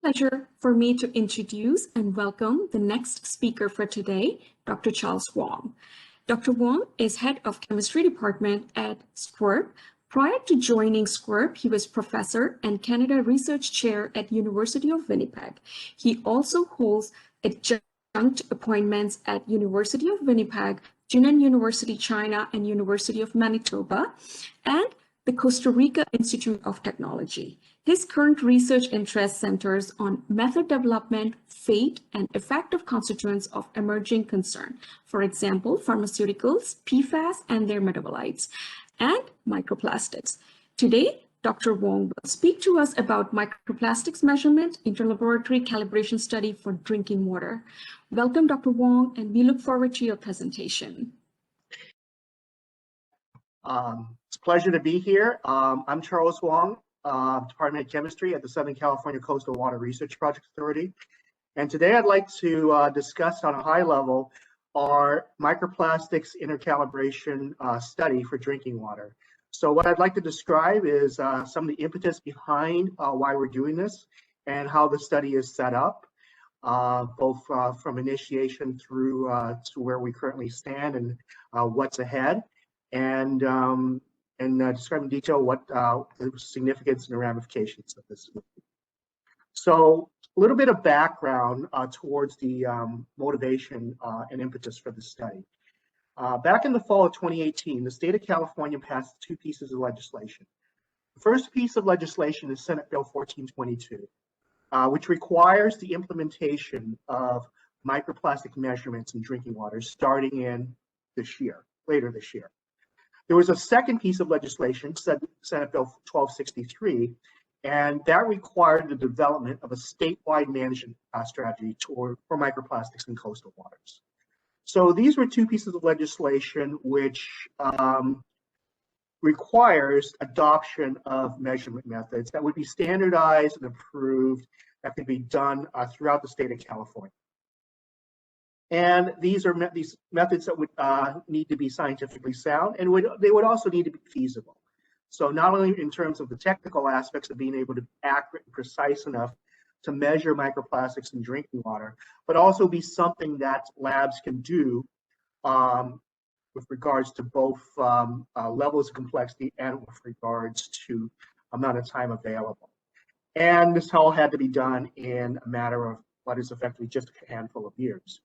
pleasure for me to introduce and welcome the next speaker for today, Dr. Charles Wong. Dr. Wong is head of chemistry department at SQUIRP. Prior to joining SQUIRP, he was professor and Canada Research Chair at University of Winnipeg. He also holds adjunct appointments at University of Winnipeg, Jinan University, China, and University of Manitoba, and the Costa Rica Institute of Technology. His current research interest centers on method development, fate, and effect of constituents of emerging concern. For example, pharmaceuticals, PFAS, and their metabolites, and microplastics. Today, Dr. Wong will speak to us about microplastics measurement, interlaboratory calibration study for drinking water. Welcome, Dr. Wong, and we look forward to your presentation. It's a pleasure to be here. I'm Charles Wong, Department of Chemistry at the Southern California Coastal Water Research Project Authority. And today I'd like to discuss on a high level our microplastics intercalibration study for drinking water. So what I'd like to describe is some of the impetus behind why we're doing this and how the study is set up, both from initiation through to where we currently stand and what's ahead, and describe in detail what the significance and the ramifications of this would be. So a little bit of background towards the motivation and impetus for the study. Back in the fall of 2018, the state of California passed two pieces of legislation. The first piece of legislation is Senate Bill 1422, which requires the implementation of microplastic measurements in drinking water starting in later this year. There was a second piece of legislation, Senate Bill 1263, and that required the development of a statewide management strategy for microplastics in coastal waters. So these were two pieces of legislation which requires adoption of measurement methods that would be standardized and approved, that could be done throughout the state of California. And these are these methods that would need to be scientifically sound, and they would also need to be feasible. So not only in terms of the technical aspects of being able to be accurate and precise enough to measure microplastics in drinking water, but also be something that labs can do with regards to both levels of complexity and with regards to amount of time available. And this all had to be done in a matter of what is effectively just a handful of years,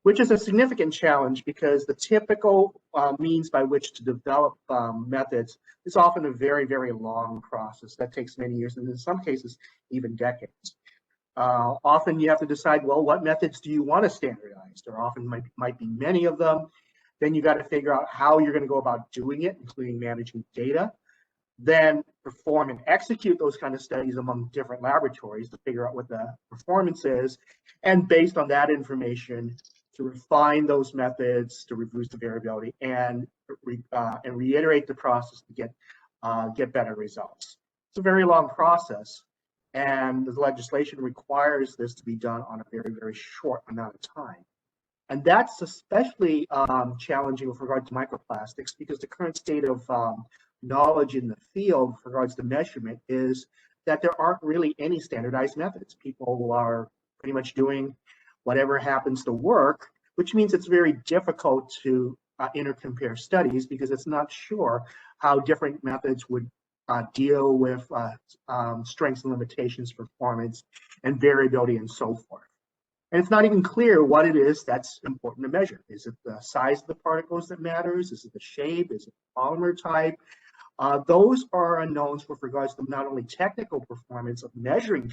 which is a significant challenge because the typical means by which to develop methods is often a very, very long process that takes many years, and in some cases, even decades. Often you have to decide, well, what methods do you want to standardize? There often might be many of them. Then you got to figure out how you're going to go about doing it, including managing data. Then perform and execute those kind of studies among different laboratories to figure out what the performance is. And based on that information, to refine those methods, to reduce the variability, and reiterate the process to get better results. It's a very long process, and the legislation requires this to be done on a very, very short amount of time. And that's especially challenging with regard to microplastics because the current state of knowledge in the field with regards to measurement is that there aren't really any standardized methods. People are pretty much doing whatever happens to work, which means it's very difficult to intercompare studies because it's not sure how different methods would deal with strengths and limitations, performance, and variability, and so forth. And it's not even clear what it is that's important to measure. Is it the size of the particles that matters? Is it the shape? Is it the polymer type? Those are unknowns with regards to not only technical performance of measuring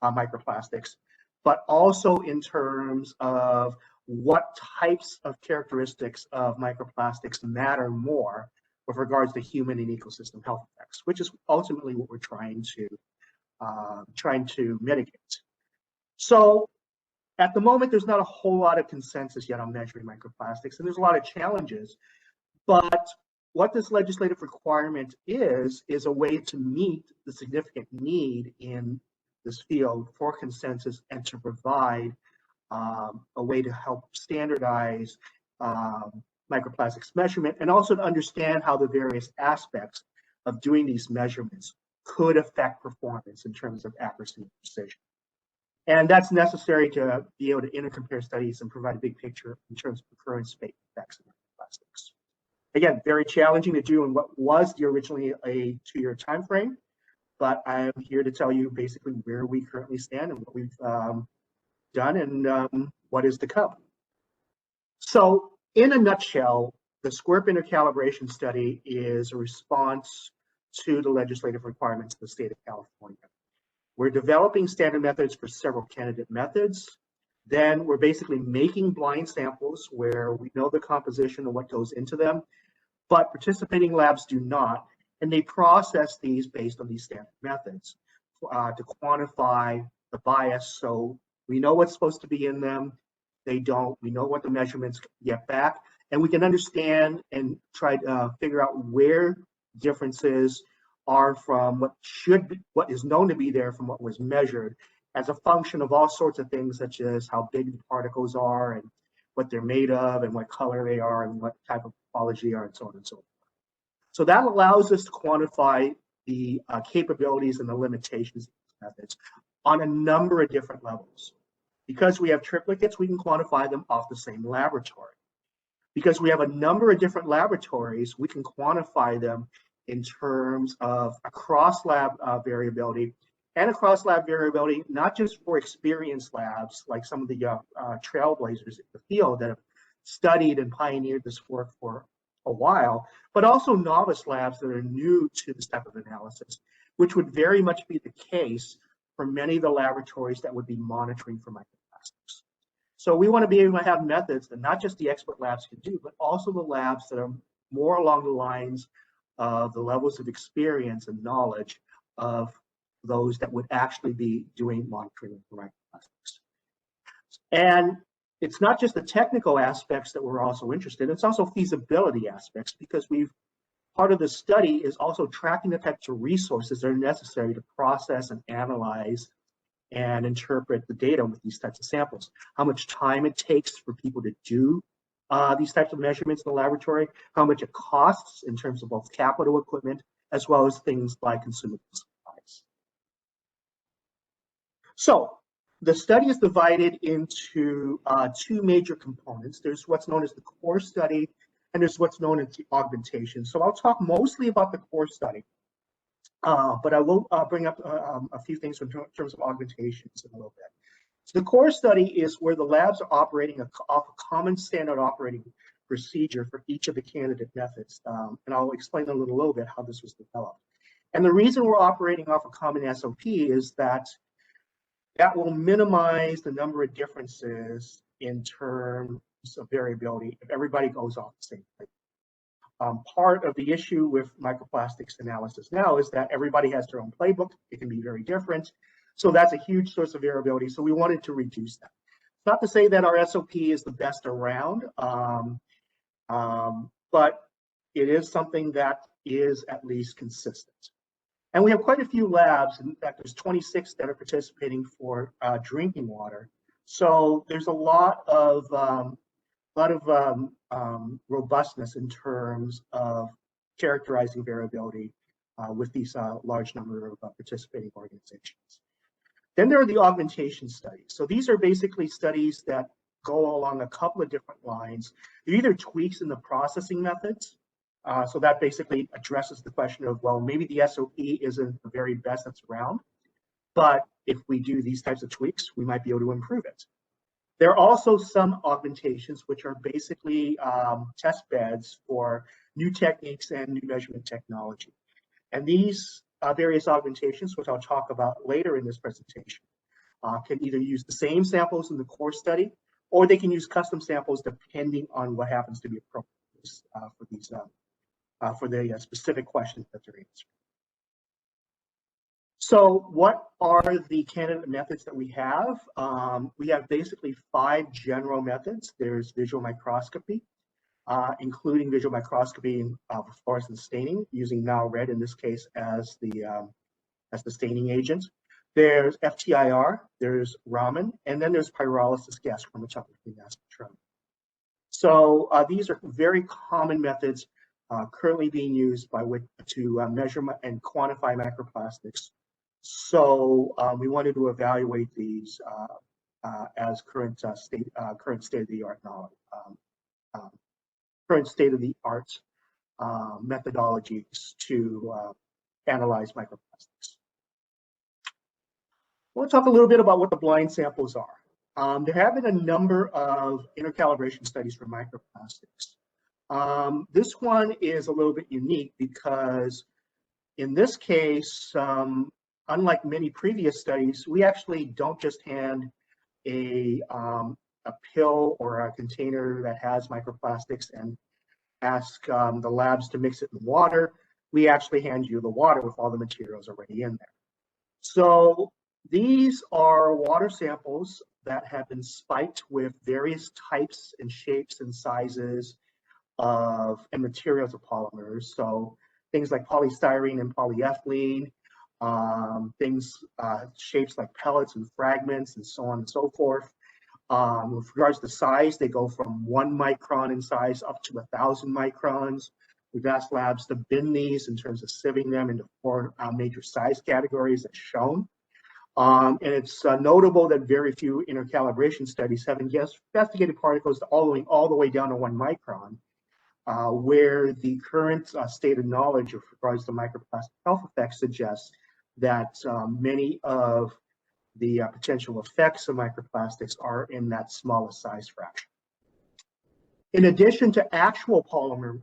microplastics, but also in terms of what types of characteristics of microplastics matter more with regards to human and ecosystem health effects, which is ultimately what we're trying to mitigate. So at the moment, there's not a whole lot of consensus yet on measuring microplastics, and there's a lot of challenges. But what this legislative requirement is a way to meet the significant need in this field for consensus and to provide a way to help standardize microplastics measurement, and also to understand how the various aspects of doing these measurements could affect performance in terms of accuracy and precision. And that's necessary to be able to intercompare studies and provide a big picture in terms of occurrence rate effects of microplastics. Again, very challenging to do in what was originally a 2-year time frame, but I'm here to tell you basically where we currently stand and what we've done and what is to come. So in a nutshell, the SQUIRP intercalibration study is a response to the legislative requirements of the state of California. We're developing standard methods for several candidate methods. Then we're basically making blind samples where we know the composition and what goes into them, but participating labs do not, and they process these based on these standard methods to quantify the bias. So we know what's supposed to be in them, they don't, we know what the measurements get back, and we can understand and try to figure out where differences are from what is known to be there from what was measured as a function of all sorts of things, such as how big the particles are and what they're made of and what color they are and what type of topology they are and so on and so forth. So that allows us to quantify the capabilities and the limitations of these methods on a number of different levels. Because we have triplicates, we can quantify them off the same laboratory. Because we have a number of different laboratories, we can quantify them in terms of a cross-lab variability, and a cross-lab variability not just for experienced labs like some of the trailblazers in the field that have studied and pioneered this work for a while, but also novice labs that are new to this type of analysis, which would very much be the case for many of the laboratories that would be monitoring for microplastics. So we want to be able to have methods that not just the expert labs can do, but also the labs that are more along the lines of the levels of experience and knowledge of those that would actually be doing monitoring for microplastics. And it's not just the technical aspects that we're also interested in, it's also feasibility aspects, because part of the study is also tracking the types of resources that are necessary to process and analyze and interpret the data with these types of samples. How much time it takes for people to do these types of measurements in the laboratory, how much it costs in terms of both capital equipment as well as things like consumable supplies. So the study is divided into 2 major components. There's what's known as the core study, and there's what's known as the augmentation. So I'll talk mostly about the core study, but I will bring up a few things in terms of augmentations in a little bit. So the core study is where the labs are operating off a common standard operating procedure for each of the candidate methods. And I'll explain a little bit how this was developed. And the reason we're operating off a common SOP is that will minimize the number of differences in terms of variability if everybody goes off the same thing. Part of the issue with microplastics analysis now is that everybody has their own playbook. It can be very different. So that's a huge source of variability. So we wanted to reduce that. It's not to say that our SOP is the best around, but it is something that is at least consistent. And we have quite a few labs. In fact, there's 26 that are participating for drinking water. So there's a lot of robustness in terms of characterizing variability with these large number of participating organizations. Then there are the augmentation studies. So these are basically studies that go along a couple of different lines. They're either tweaks in the processing methods. So that basically addresses the question of, well, maybe the SOP isn't the very best that's around, but if we do these types of tweaks, we might be able to improve it. There are also some augmentations, which are basically test beds for new techniques and new measurement technology. And these various augmentations, which I'll talk about later in this presentation, can either use the same samples in the core study, or they can use custom samples depending on what happens to be appropriate for the specific questions that they're answering. So what are the candidate methods that we have? We have basically 5 general methods. There's visual microscopy, including visual microscopy of fluorescent staining, using now red in this case as the staining agent. There's FTIR, there's Raman, and then there's pyrolysis gas chromatography mass spectrometry. So these are very common methods currently being used by which to measure and quantify microplastics So we wanted to evaluate these as current state-of-the-art knowledge, current state-of-the-art methodologies to analyze microplastics. We'll talk a little bit about what the blind samples are. There have been a number of intercalibration studies for microplastics. This one is a little bit unique because in this case, unlike many previous studies, we actually don't just hand a pill or a container that has microplastics and ask the labs to mix it in water. We actually hand you the water with all the materials already in there. So these are water samples that have been spiked with various types and shapes and sizes and materials of polymers. So things like polystyrene and polyethylene, shapes like pellets and fragments and so on and so forth. With regards to size, they go from 1 micron in size up to 1,000 microns. We've asked labs to bin these in terms of sieving them into 4 major size categories as shown. And it's notable that very few intercalibration studies have investigated particles all the way down to 1 micron, where the current state of knowledge with regards to microplastic health effects suggests that many of the potential effects of microplastics are in that smallest size fraction. In addition to actual polymer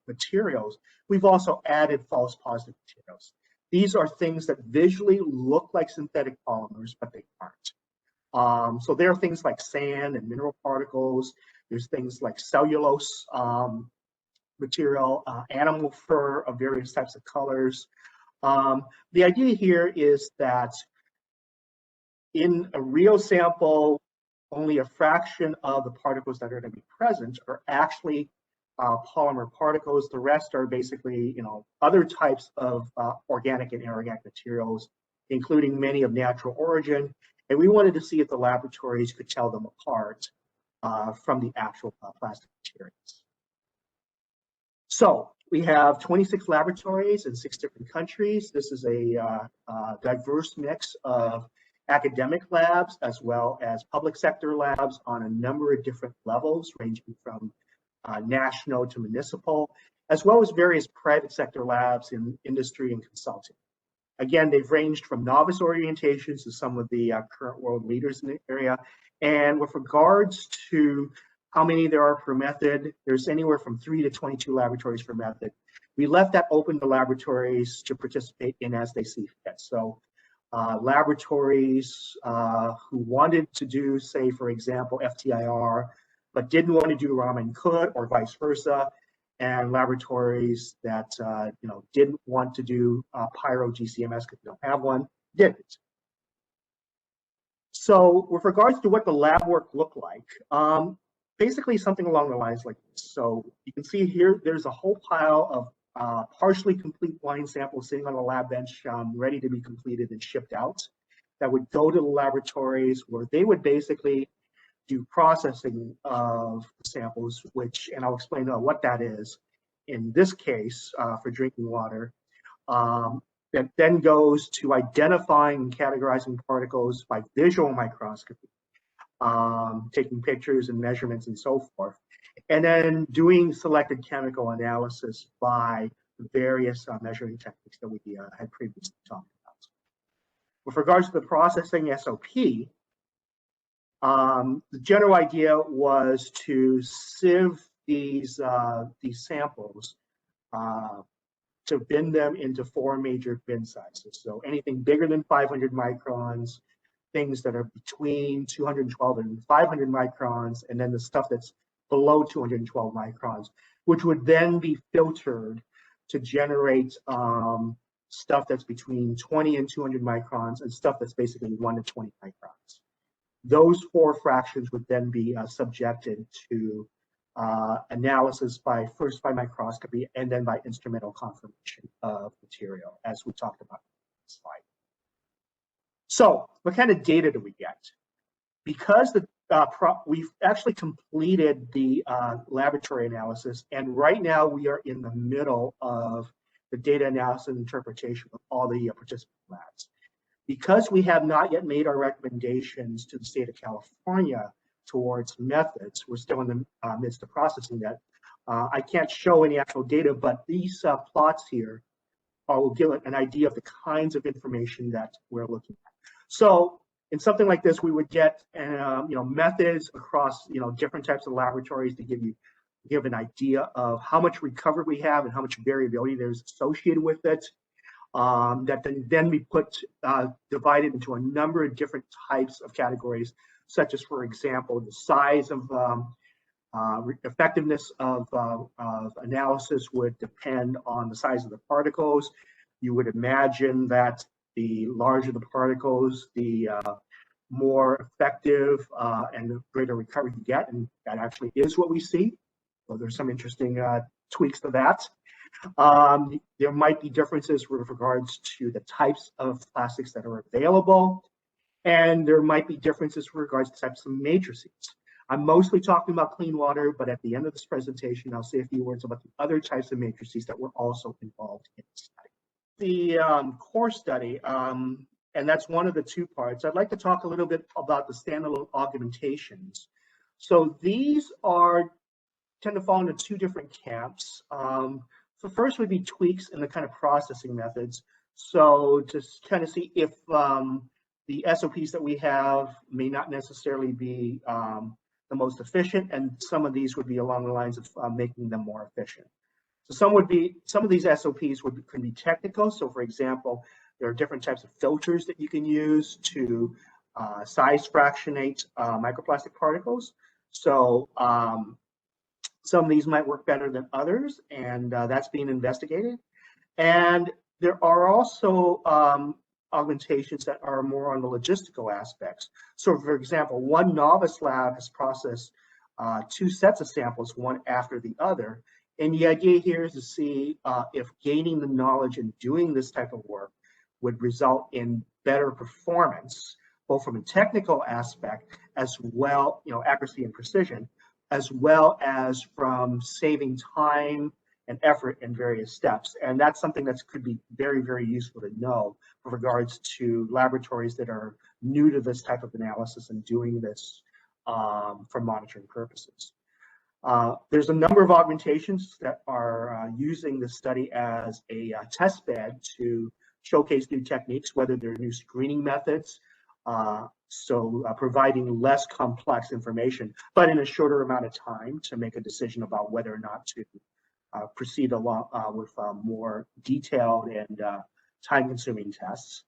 materials, we've also added false positive materials. These are things that visually look like synthetic polymers, but they aren't. So there are things like sand and mineral particles. There's things like cellulose material, animal fur of various types of colors. The idea here is that in a real sample, only a fraction of the particles that are going to be present are actually polymer particles. The rest are basically, other types of organic and inorganic materials, including many of natural origin. And we wanted to see if the laboratories could tell them apart from the actual plastic materials. So we have 26 laboratories in 6 different countries. This is a diverse mix of academic labs as well as public sector labs on a number of different levels, ranging from national to municipal, as well as various private sector labs in industry and consulting. Again, they've ranged from novice orientations to some of the current world leaders in the area. And with regards to how many there are per method, there's anywhere from 3 to 22 laboratories per method. We left that open to laboratories to participate in as they see fit. So laboratories who wanted to do, say, for example, FTIR, but didn't want to do Raman could, or vice versa, and laboratories that didn't want to do pyro-GCMS because they don't have one, didn't. So with regards to what the lab work looked like, basically something along the lines like this. So you can see here, there's a whole pile of partially complete blind samples sitting on a lab bench, ready to be completed and shipped out, that would go to the laboratories where they would basically do processing of samples, and I'll explain what that is in this case for drinking water. That then goes to identifying and categorizing particles by visual microscopy, taking pictures and measurements and so forth, and then doing selected chemical analysis by the various measuring techniques that we had previously talked about. With regards to the processing SOP, the general idea was to sieve these samples to bin them into 4 major bin sizes. So anything bigger than 500 microns, things that are between 212 and 500 microns, and then the stuff that's below 212 microns, which would then be filtered to generate stuff that's between 20 and 200 microns and stuff that's basically 1 to 20 microns. Those 4 fractions would then be subjected to analysis first by microscopy and then by instrumental confirmation of material, as we talked about in this slide. So what kind of data do we get? Because we've actually completed the laboratory analysis, and right now we are in the middle of the data analysis and interpretation of all the participant labs. Because we have not yet made our recommendations to the state of California towards methods, we're still in the midst of processing that. I can't show any actual data, but these plots here will give an idea of the kinds of information that we're looking at. So in something like this, we would get methods across different types of laboratories to give an idea of how much recovery we have and how much variability there's associated with it. That then we divided into a number of different types of categories, such as, for example, the size of effectiveness of analysis would depend on the size of the particles. You would imagine that the larger the particles, the more effective and the greater recovery you get, and that actually is what we see. So there's some interesting tweaks to that. There might be differences with regards to the types of plastics that are available, and there might be differences with regards to types of matrices. I'm mostly talking about clean water, but at the end of this presentation, I'll say a few words about the other types of matrices that were also involved in the study. The core study, and that's one of the two parts. I'd like to talk a little bit about the standalone augmentations. So these tend to fall into two different camps. So first would be tweaks in the kind of processing methods. So to kind of see if the SOPs that we have may not necessarily be the most efficient, and some of these would be along the lines of making them more efficient. So some of these SOPs could be technical. So for example, there are different types of filters that you can use to size fractionate microplastic particles. So some of these might work better than others, and that's being investigated. And there are also augmentations that are more on the logistical aspects. So for example, one novice lab has processed 2 sets of samples, one after the other. And the idea here is to see if gaining the knowledge and doing this type of work would result in better performance, both from a technical aspect as well, accuracy and precision, as well as from saving time and effort in various steps. And that's something that could be very, very useful to know with regards to laboratories that are new to this type of analysis and doing this for monitoring purposes. There's a number of augmentations that are using this study as a test bed to showcase new techniques, whether they're new screening methods, providing less complex information, but in a shorter amount of time to make a decision about whether or not to proceed along with more detailed and time-consuming tests.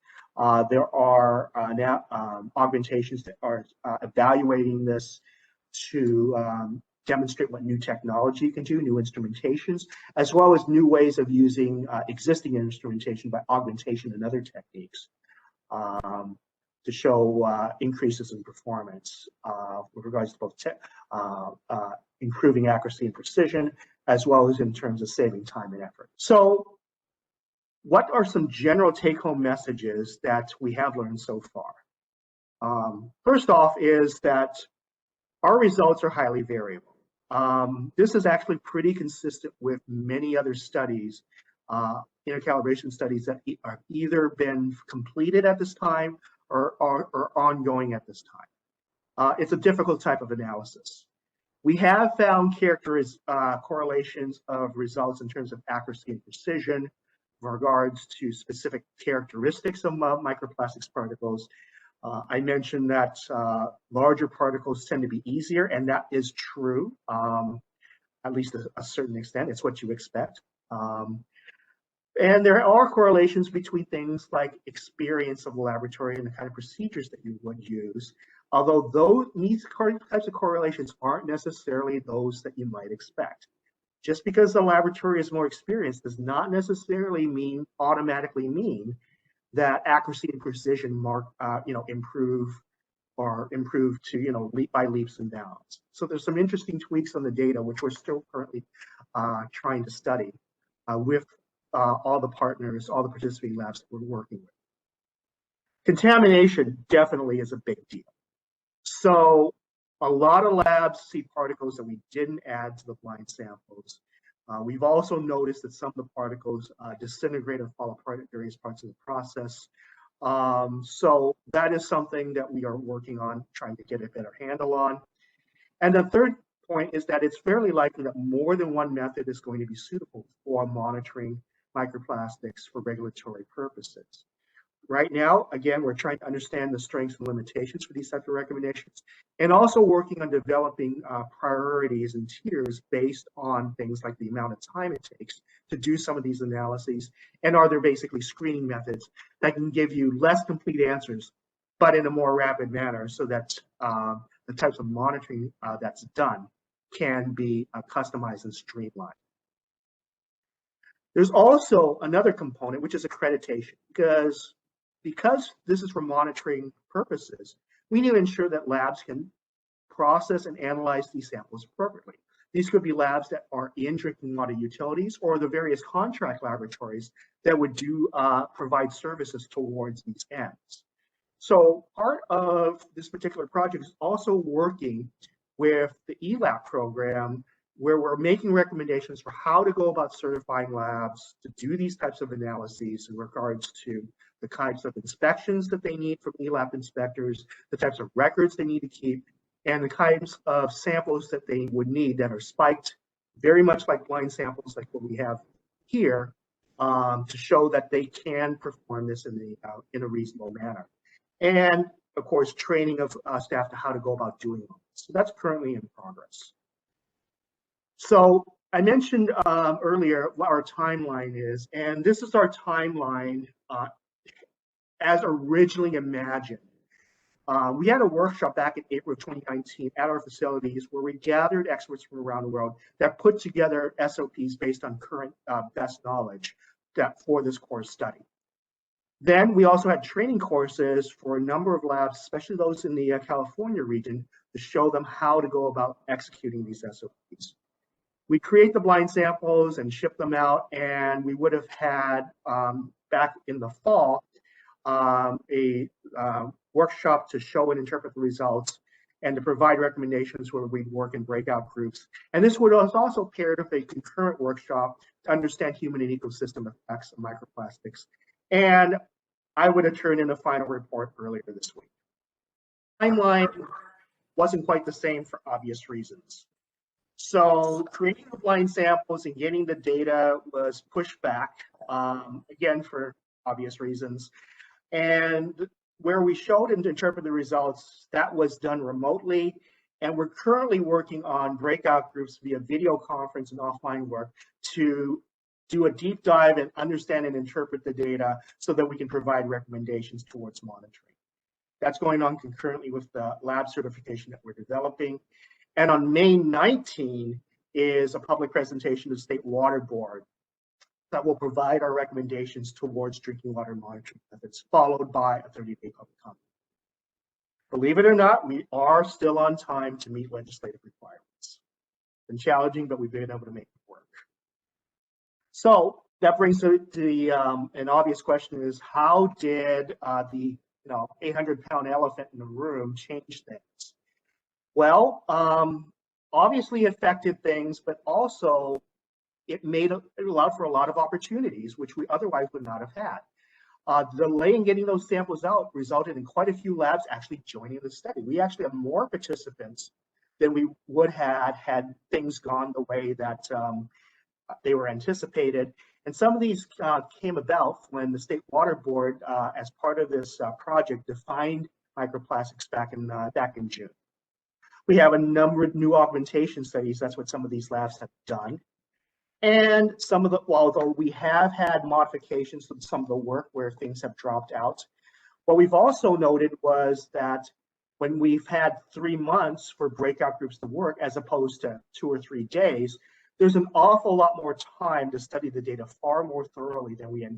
There are now augmentations that are evaluating this to demonstrate what new technology can do, new instrumentations, as well as new ways of using existing instrumentation by augmentation and other techniques to show increases in performance with regards to both improving accuracy and precision, as well as in terms of saving time and effort. So what are some general take-home messages that we have learned so far? First off is that our results are highly variable. This is actually pretty consistent with many other studies, intercalibration studies that are either been completed at this time or are ongoing at this time. It's a difficult type of analysis. We have found correlations of results in terms of accuracy and precision with regards to specific characteristics of microplastics particles. I mentioned that larger particles tend to be easier, and that is true, at least to a certain extent. It's what you expect. And there are correlations between things like experience of the laboratory and the kind of procedures that you would use, although these types of correlations aren't necessarily those that you might expect. Just because the laboratory is more experienced does not necessarily automatically mean that accuracy and precision improve to by leaps and bounds. So there's some interesting tweaks on the data which we're still currently trying to study with all the partners, all the participating labs that we're working with. Contamination definitely is a big deal. So a lot of labs see particles that we didn't add to the blind samples. We've also noticed that some of the particles disintegrate and fall apart at various parts of the process. So that is something that we are working on, trying to get a better handle on. And the third point is that it's fairly likely that more than one method is going to be suitable for monitoring microplastics for regulatory purposes. Right now, again, we're trying to understand the strengths and limitations for these types of recommendations, and also working on developing priorities and tiers based on things like the amount of time it takes to do some of these analyses, and are there basically screening methods that can give you less complete answers, but in a more rapid manner, so that the types of monitoring that's done can be customized and streamlined. There's also another component, which is accreditation, because this is for monitoring purposes, we need to ensure that labs can process and analyze these samples appropriately. These could be labs that are in drinking water utilities, or the various contract laboratories that would provide services towards these ends. So part of this particular project is also working with the ELAB program, where we're making recommendations for how to go about certifying labs to do these types of analyses in regards to the kinds of inspections that they need from ELAB inspectors, the types of records they need to keep, and the kinds of samples that they would need that are spiked, very much like blind samples like what we have here, to show that they can perform this in a reasonable manner. And of course, training of staff to how to go about doing it. So that's currently in progress. So I mentioned earlier what our timeline is, and this is our timeline as originally imagined. We had a workshop back in April 2019 at our facilities where we gathered experts from around the world that put together SOPs based on current best knowledge for this course study. Then we also had training courses for a number of labs, especially those in the California region, to show them how to go about executing these SOPs. We create the blind samples and ship them out, and we would have had back in the fall a workshop to show and interpret the results and to provide recommendations where we'd work in breakout groups. And this would also paired with a concurrent workshop to understand human and ecosystem effects of microplastics. And I would have turned in a final report earlier this week. Timeline wasn't quite the same for obvious reasons. So creating the blind samples and getting the data was pushed back, again, for obvious reasons. And where we showed and interpreted the results, that was done remotely. And we're currently working on breakout groups via video conference and offline work to do a deep dive and understand and interpret the data so that we can provide recommendations towards monitoring. That's going on concurrently with the lab certification that we're developing. And on May 19 is a public presentation to the State Water Board that will provide our recommendations towards drinking water monitoring methods, followed by a 30-day public comment. Believe it or not, we are still on time to meet legislative requirements. It's been challenging, but we've been able to make it work. So that brings to the an obvious question is, how did the 800-pound elephant in the room change things? Well, obviously it affected things, but also it allowed for a lot of opportunities, which we otherwise would not have had. The delay in getting those samples out resulted in quite a few labs actually joining the study. We actually have more participants than we would have had things gone the way that they were anticipated. And some of these came about when the State Water Board, as part of this project, defined microplastics back in June. We have a number of new augmentation studies. That's what some of these labs have done. And although we have had modifications to some of the work where things have dropped out, what we've also noted was that when we've had 3 months for breakout groups to work, as opposed to 2 or 3 days, there's an awful lot more time to study the data far more thoroughly than we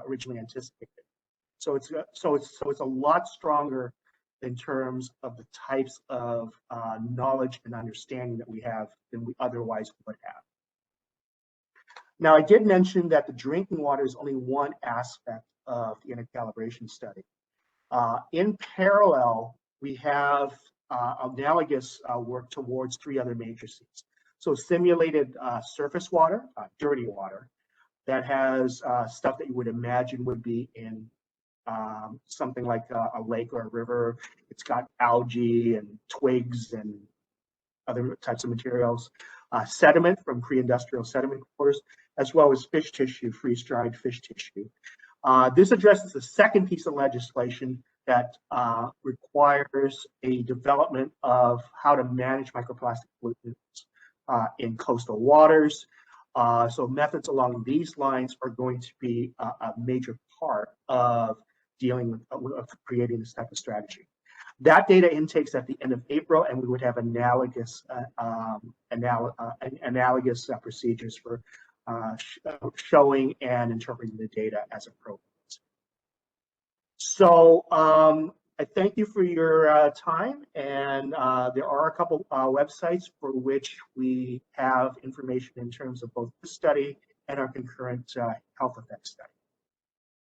originally anticipated. So it's a lot stronger in terms of the types of knowledge and understanding that we have than we otherwise would have. Now, I did mention that the drinking water is only one aspect of the intercalibration study. In parallel, we have analogous work towards 3 other matrices. So simulated surface water, dirty water, that has stuff that you would imagine would be in something like a lake or a river. It's got algae and twigs and other types of materials. Sediment from pre-industrial sediment cores, as well as fish tissue, freeze-dried fish tissue. This addresses the second piece of legislation that requires a development of how to manage microplastic pollutants in coastal waters. So methods along these lines are going to be a major part of dealing with creating this type of strategy. That data intake's at the end of April, and we would have analogous procedures for showing and interpreting the data as appropriate. So I thank you for your time, and there are a couple websites for which we have information in terms of both this study and our concurrent health effects study.